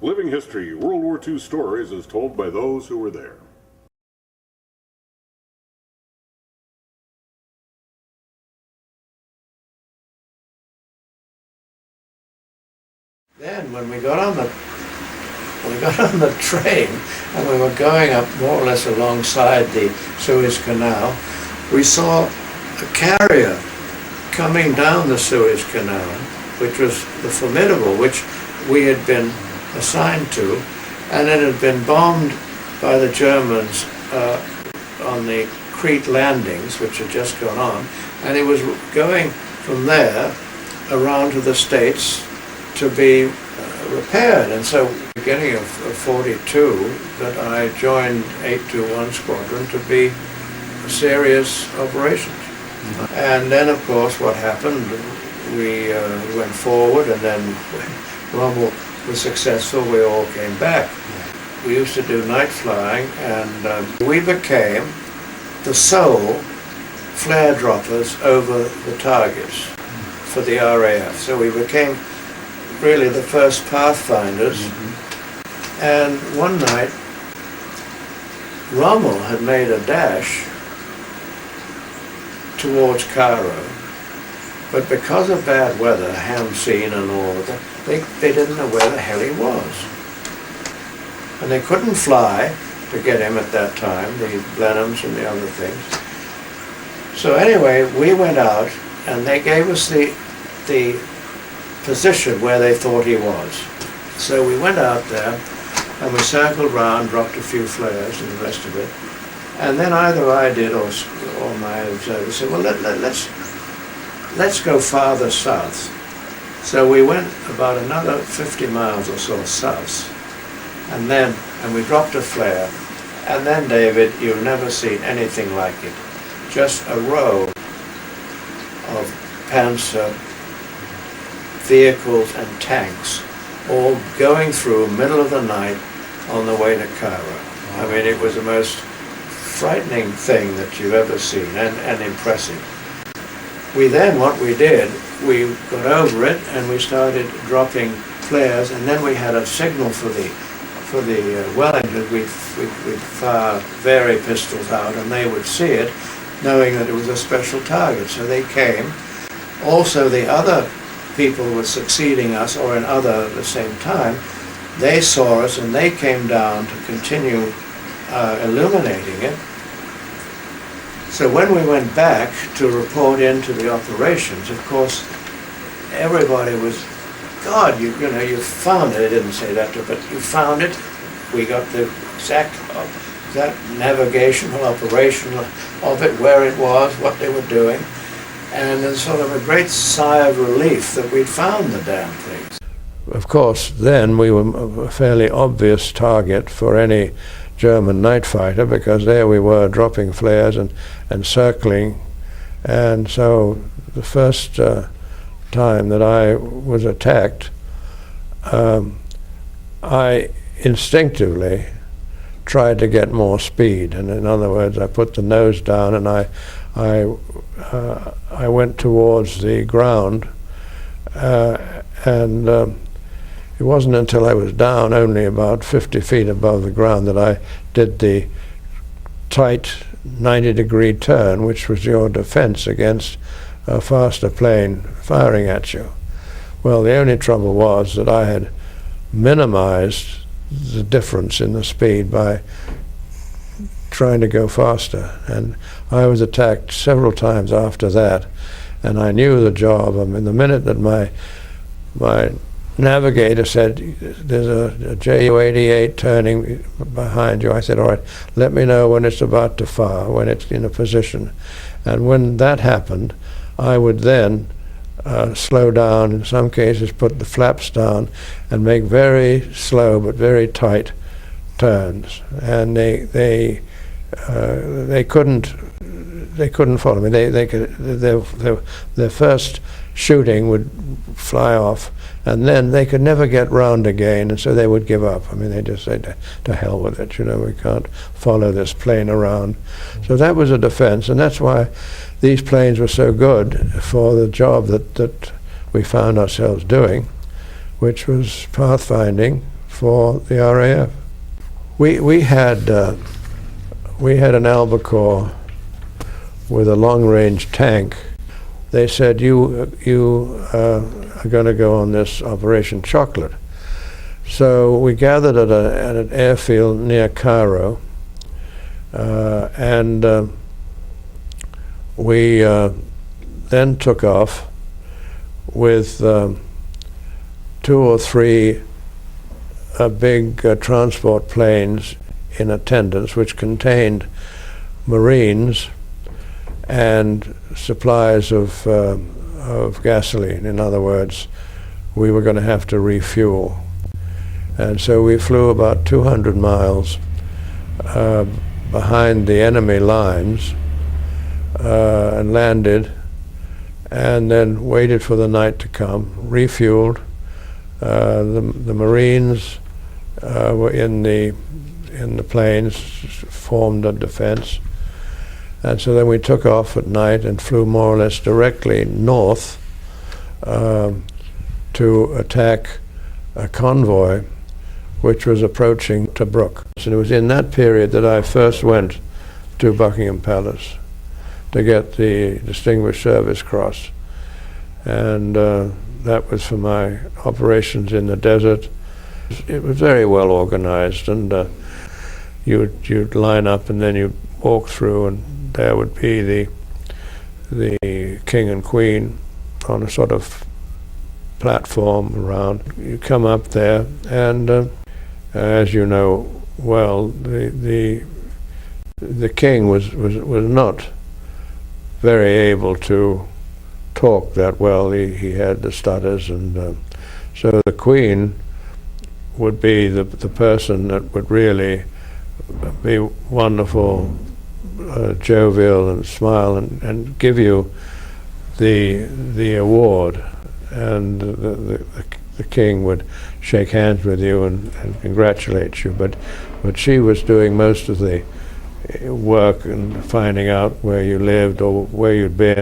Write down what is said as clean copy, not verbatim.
Living History, World War II stories as told by those who were there. Then when we got on the train and we were going up more or less alongside the Suez Canal, we saw a carrier coming down the Suez Canal, which was the Formidable, which we had been assigned to, and it had been bombed by the Germans on the Crete landings, which had just gone on, and it was going from there around to the States to be repaired. And so beginning of 42 that I joined 821 Squadron to be serious operations. And then of course what happened, we went forward, and then when Rommel was successful, we all came back. We used to do night flying, and we became the sole flare droppers over the targets for the RAF. So we became really the first pathfinders. And one night, Rommel had made a dash towards Cairo, but because of bad weather, Hamseen and all of that, they didn't know where the hell he was. And they couldn't fly to get him at that time, the Blenheims and the other things. So anyway, we went out, and they gave us the position where they thought he was. So we went out there, and we circled round, dropped a few flares and the rest of it. And then either I did or my observer said, well, let's go farther south. So we went about another 50 miles or so south, and we dropped a flare. And then, David, you've never seen anything like it. Just a row of Panzer vehicles and tanks all going through middle of the night on the way to Cairo. I mean, it was the most frightening thing that you've ever seen, and impressive. What we did, we got over it and we started dropping flares, and then we had a signal for the Wellington. We'd fire Very pistols out, and they would see it, knowing that it was a special target. So they came. Also, the other people who were succeeding us, or at the same time, they saw us and they came down to continue illuminating it. So when we went back to report into the operations, of course, everybody was, God, you found it. I didn't say that to, but you found it. We got the exact navigational operation of it, where it was, what they were doing. And there's sort of a great sigh of relief that we'd found the damn things. Of course, then we were a fairly obvious target for any German night fighter, because there we were dropping flares and circling. And so the first time that I was attacked, I instinctively tried to get more speed. And in other words, I put the nose down and I went towards the ground, and it wasn't until I was down only about 50 feet above the ground that I did the tight 90-degree turn, which was your defense against a faster plane firing at you. Well, the only trouble was that I had minimized the difference in the speed by trying to go faster, and I was attacked several times after that, and I knew the job. I mean, the minute that my navigator said, there's a Ju-88 turning behind you, I said, all right, let me know when it's about to fire, when it's in a position. And when that happened, I would then slow down, in some cases put the flaps down, and make very slow but very tight turns. And they couldn't follow me. Their first shooting would fly off, and then they could never get round again, and so they would give up. I mean, they just said, to hell with it, we can't follow this plane around. So that was a defense, and that's why these planes were so good for the job that we found ourselves doing, which was pathfinding for the RAF. We had an Albacore with a long-range tank. They said, you are going to go on this Operation Chocolate. So we gathered at an airfield near Cairo, and we then took off with 2 or 3 big transport planes in attendance, which contained Marines and supplies of gasoline. In other words, we were going to have to refuel. And so we flew about 200 miles behind the enemy lines and landed, and then waited for the night to come, refueled. The Marines were in the planes, formed a defense. And so then we took off at night and flew more or less directly north to attack a convoy which was approaching Tobruk. And it was in that period that I first went to Buckingham Palace to get the Distinguished Service Cross. And that was for my operations in the desert. It was very well organized, and you'd line up and then you'd walk through, and there would be the king and queen on a sort of platform around. You come up there, and as you know well, the king was not very able to talk that well. He had the stutters, and so the queen would be the person that would really be wonderful, jovial, and smile and give you the award, and the king would shake hands with you and congratulate you. But she was doing most of the work and finding out where you lived or where you'd been,